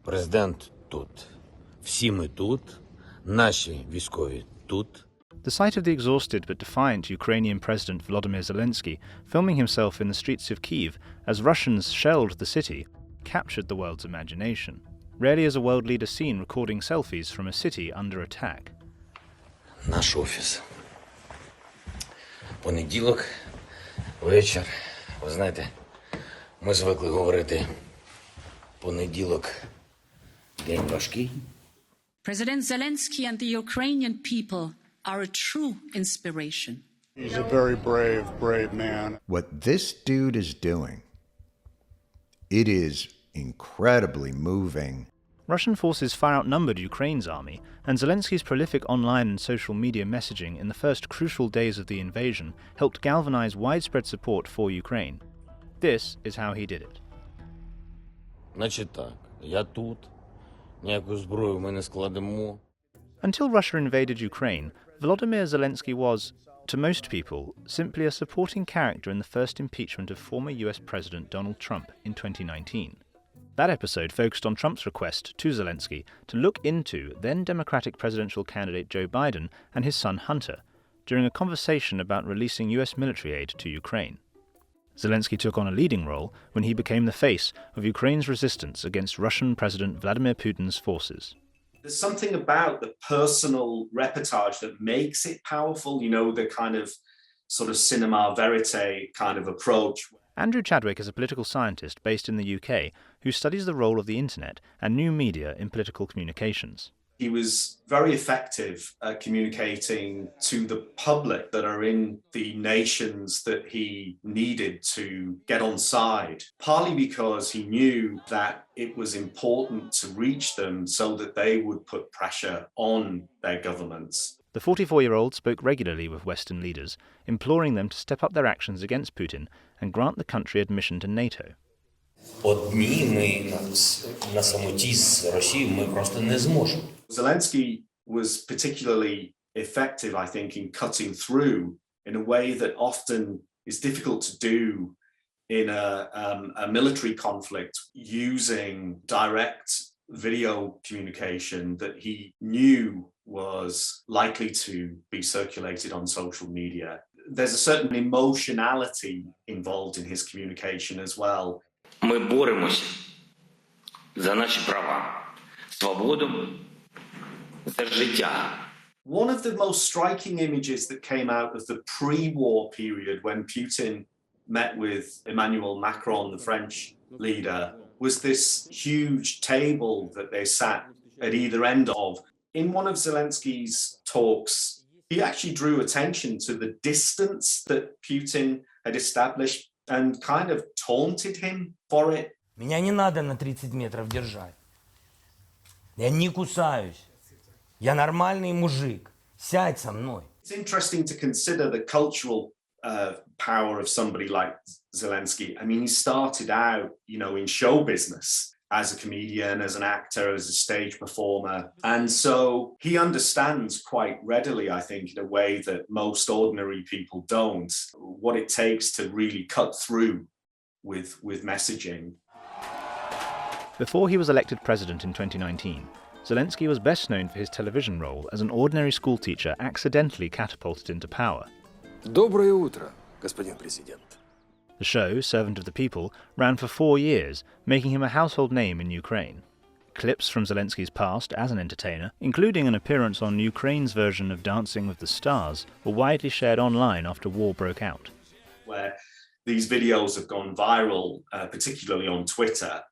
Президент тут. Всі ми тут. Наші військові тут. The sight of the exhausted but defiant Ukrainian President Volodymyr Zelensky filming himself in the streets of Kyiv as Russians shelled the city captured the world's imagination. Rarely is a world leader seen recording selfies from a city under attack. Наш офіс. Понеділок, вечір. Ви знаєте, ми звикли говорити понеділок день важкий. President Zelensky and the Ukrainian people are a true inspiration. He's a very brave man. What this dude is doing, it is incredibly moving. Russian forces far outnumbered Ukraine's army, and Zelensky's prolific online and social media messaging in the first crucial days of the invasion helped galvanize widespread support for Ukraine. This is how he did it. Значить так, я тут, ніяку зброю ми не складемо. Until Russia invaded Ukraine, Volodymyr Zelensky was, to most people, simply a supporting character in the first impeachment of former US President Donald Trump in 2019. That episode focused on Trump's request to Zelensky to look into then Democratic presidential candidate Joe Biden and his son Hunter during a conversation about releasing US military aid to Ukraine. Zelensky took on a leading role when he became the face of Ukraine's resistance against Russian President Vladimir Putin's forces. There's something about the personal reportage that makes it powerful, you know, the kind of sort of cinema verite kind of approach. Andrew Chadwick is a political scientist based in the UK who studies the role of the internet and new media in political communications. He was very effective at communicating to the public that are in the nations that he needed to get on side, partly because he knew that it was important to reach them so that they would put pressure on their governments. The 44-year-old spoke regularly with Western leaders, imploring them to step up their actions against Putin and grant the country admission to NATO. Одні ми на самоті з Росією ми просто не зможемо. Zelensky was particularly effective, I think, in cutting through in a way that often is difficult to do in a military conflict, using direct video communication that he knew was likely to be circulated on social media. There's a certain emotionality involved in his communication as well. Ми боремося за наші права, свободу, за життя. One of the most striking images that came out of the pre-war period when Putin met with Emmanuel Macron, the French leader, was this huge table that they sat at either end of. In one of Zelensky's talks, he actually drew attention to the distance that Putin had established and kind of taunted him for it. Меня не надо на 30 метров держать. Я не кусаюсь. Я нормальный мужик. Сядь со мной. It's interesting to consider the cultural power of somebody like Zelensky. I mean, he started out, you know, in show business as a comedian, as an actor, as a stage performer. And so he understands quite readily, I think, in a way that most ordinary people don't, what it takes to really cut through with messaging. Before he was elected president in 2019, Zelensky was best known for his television role as an ordinary schoolteacher accidentally catapulted into power. Доброе утро, господин президент. The show, Servant of the People, ran for 4 years, making him a household name in Ukraine. Clips from Zelensky's past as an entertainer, including an appearance on Ukraine's version of Dancing with the Stars, were widely shared online after war broke out. Where these videos have gone viral, particularly on Twitter,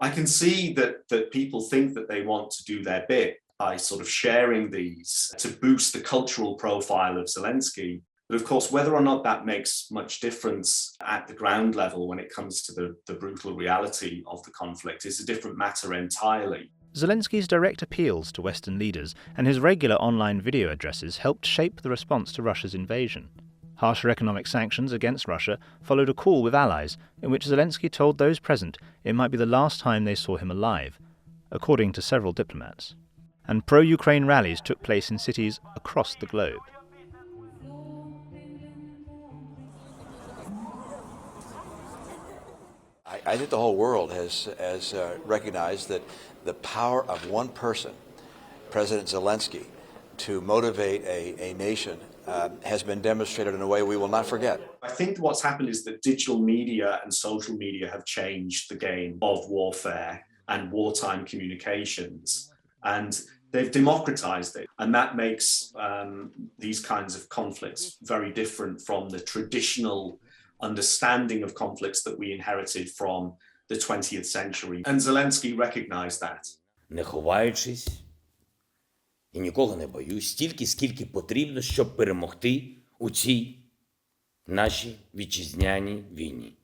I can see that people think that they want to do their bit by sort of sharing these to boost the cultural profile of Zelensky. But of course, whether or not that makes much difference at the ground level when it comes to the brutal reality of the conflict is a different matter entirely. Zelensky's direct appeals to Western leaders and his regular online video addresses helped shape the response to Russia's invasion. Harsher economic sanctions against Russia followed a call with allies in which Zelensky told those present it might be the last time they saw him alive, according to several diplomats. And pro-Ukraine rallies took place in cities across the globe. I think the whole world has recognized that the power of one person, President Zelensky, to motivate a nation has been demonstrated in a way we will not forget. I think what's happened is that digital media and social media have changed the game of warfare and wartime communications, and they've democratized it. And that makes these kinds of conflicts very different from the traditional understanding of conflicts that we inherited from the 20th century. And Zelensky recognized that. Не ховаючись і нікого не боюсь, стільки, скільки потрібно, щоб перемогти у цій нашій вітчизняній війні.